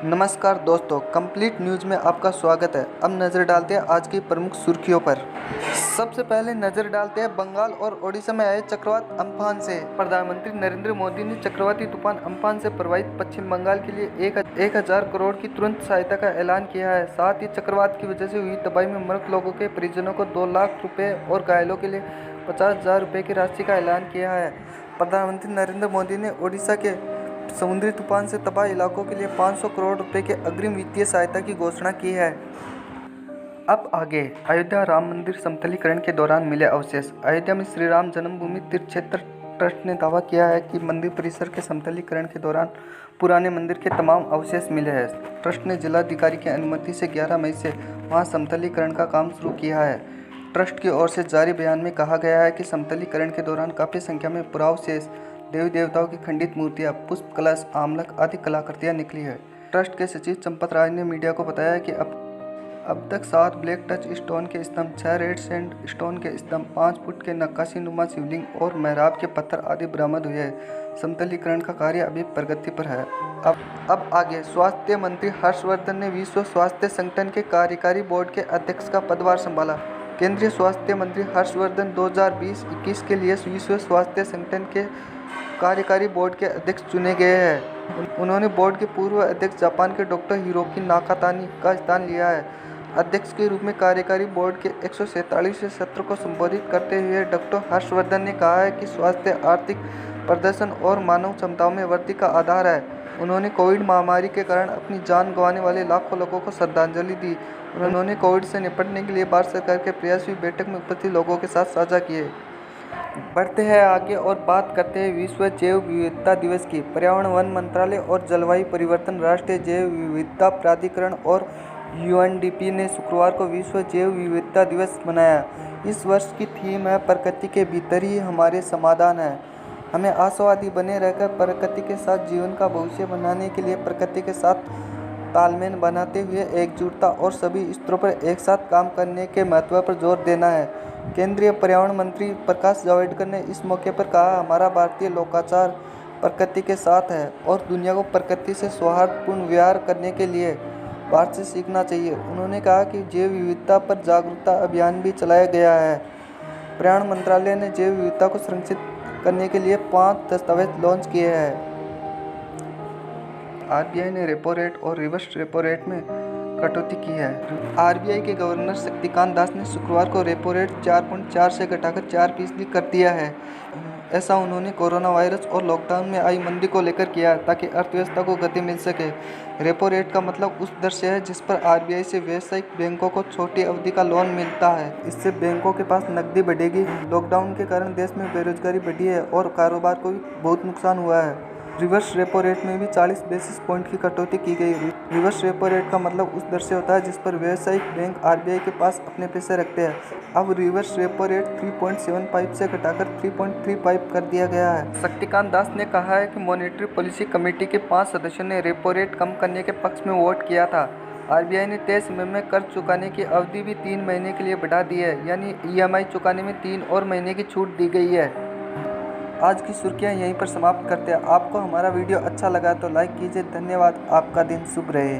नमस्कार दोस्तों, complete news में आपका स्वागत है। अब नज़र डालते हैं आज की प्रमुख सुर्खियों पर। सबसे पहले नज़र डालते हैं बंगाल और ओडिशा में आए चक्रवात अम्फान से। प्रधानमंत्री नरेंद्र मोदी ने चक्रवाती तूफान अम्फान से प्रभावित पश्चिम बंगाल के लिए 1000 करोड़ की तुरंत सहायता का ऐलान किया है। साथ ही चक्रवात की वजह से हुई तबाही में मृत लोगों के परिजनों को 2 लाख रुपये और घायलों के लिए 50,000 रुपये की राशि का ऐलान किया है। प्रधानमंत्री नरेंद्र मोदी ने ओडिशा के समुद्री तूफान से तबाह इलाकों के लिए 500 करोड़ रुपए के अग्रिम वित्तीय सहायता की घोषणा की है। अब आगे, अयोध्या राम मंदिर समतलीकरण के दौरान मिले अवशेष। अयोध्या में श्री राम जन्मभूमि तीर्थ क्षेत्र ट्रस्ट ने दावा किया है कि मंदिर परिसर के समतलीकरण के दौरान पुराने मंदिर के तमाम अवशेष मिले हैं। ट्रस्ट ने जिलाधिकारी की अनुमति से 11 मई से वहां समतलीकरण का काम शुरू किया है। ट्रस्ट की ओर से जारी बयान में कहा गया है कि समतलीकरण के दौरान काफ़ी संख्या में पुरावशेष, देवी देवताओं की खंडित मूर्तियां, पुष्प कलश, आमलक आदि कलाकृतियां निकली है। ट्रस्ट के सचिव चंपत राज ने मीडिया को बताया कि अब तक 7 ब्लैक टच स्टोन के स्तंभ, 6 रेड सैंड स्टोन के स्तंभ, 5 फुट के नक्काशी नुमा शिवलिंग और मेहराब के पत्थर आदि बरामद हुए हैं। समतलीकरण का कार्य अभी प्रगति पर है। अब आगे, स्वास्थ्य मंत्री हर्षवर्धन ने विश्व स्वास्थ्य संगठन के कार्यकारी बोर्ड के अध्यक्ष का पदभार संभाला। केंद्रीय स्वास्थ्य मंत्री हर्षवर्धन 2020-21 के लिए विश्व स्वास्थ्य संगठन के कार्यकारी बोर्ड के अध्यक्ष चुने गए हैं। उन्होंने बोर्ड के पूर्व अध्यक्ष जापान के डॉक्टर हिरोकी नाकातानी का स्थान लिया है। अध्यक्ष के रूप में कार्यकारी बोर्ड के 147वें सत्र को संबोधित करते हुए डॉक्टर हर्षवर्धन ने कहा है कि स्वास्थ्य आर्थिक प्रदर्शन और मानव क्षमताओं में वृद्धि का आधार है। उन्होंने कोविड महामारी के कारण अपनी जान गंवाने वाले लाखों लोगों को श्रद्धांजलि दी। उन्होंने कोविड से निपटने के लिए भारत सरकार के प्रयास भी बैठक में उपस्थित लोगों के साथ साझा किए। बढ़ते हैं आगे और बात करते हैं विश्व जैव विविधता दिवस की। पर्यावरण, वन मंत्रालय और जलवायु परिवर्तन, राष्ट्रीय जैव विविधता प्राधिकरण और यूएनडीपी ने शुक्रवार को विश्व जैव विविधता दिवस मनाया। इस वर्ष की थीम है प्रकृति के भीतर ही हमारे समाधान है। हमें आशावादी बने रहकर प्रकृति के साथ जीवन का भविष्य बनाने के लिए प्रकृति के साथ तालमेल बनाते हुए एकजुटता और सभी स्तरों पर एक साथ काम करने के महत्व पर जोर देना है। केंद्रीय पर्यावरण मंत्री प्रकाश जावड़ेकर ने इस मौके पर कहा, हमारा भारतीय लोकाचार प्रकृति के साथ है और दुनिया को प्रकृति से सौहार्दपूर्ण व्यवहार करने के लिए भारत से सीखना चाहिए। उन्होंने कहा कि जैव विविधता पर जागरूकता अभियान भी चलाया गया है। पर्यावरण मंत्रालय ने जैव विविधता को संरक्षित करने के लिए 5 दस्तावेज लॉन्च किए हैं। आरबीआई ने रेपो रेट और रिवर्स रेपो रेट में कटौती की है। आरबीआई के गवर्नर शक्तिकांत दास ने शुक्रवार को रेपो रेट 4.4 से घटाकर 4% कर दिया है। ऐसा उन्होंने कोरोना वायरस और लॉकडाउन में आई मंदी को लेकर किया ताकि अर्थव्यवस्था को गति मिल सके। रेपो रेट का मतलब उस दर से है जिस पर आरबीआई से व्यावसायिक बैंकों को छोटी अवधि का लोन मिलता है। इससे बैंकों के पास नकदी बढ़ेगी। लॉकडाउन के कारण देश में बेरोजगारी बढ़ी है और कारोबार को भी बहुत नुकसान हुआ है। रिवर्स रेपो रेट में भी 40 बेसिस पॉइंट की कटौती की गई। रिवर्स रेपो रेट का मतलब उस दर से होता है जिस पर व्यावसायिक बैंक आरबीआई के पास अपने पैसे रखते हैं। अब रिवर्स रेपो रेट 3.75 से घटाकर 3.35 कर दिया गया है। शक्तिकांत दास ने कहा है कि मॉनेटरी पॉलिसी कमेटी के 5 सदस्यों ने रेपो रेट कम करने के पक्ष में वोट किया था। आरबीआई ने तय समय में कर्ज चुकाने की अवधि भी 3 महीने के लिए बढ़ा दी है, यानी ईएमआई चुकाने में 3 और महीने की छूट दी गई है। आज की सुर्खियां यहीं पर समाप्त करते हैं। आपको हमारा वीडियो अच्छा लगा तो लाइक कीजिए। धन्यवाद। आपका दिन शुभ रहे।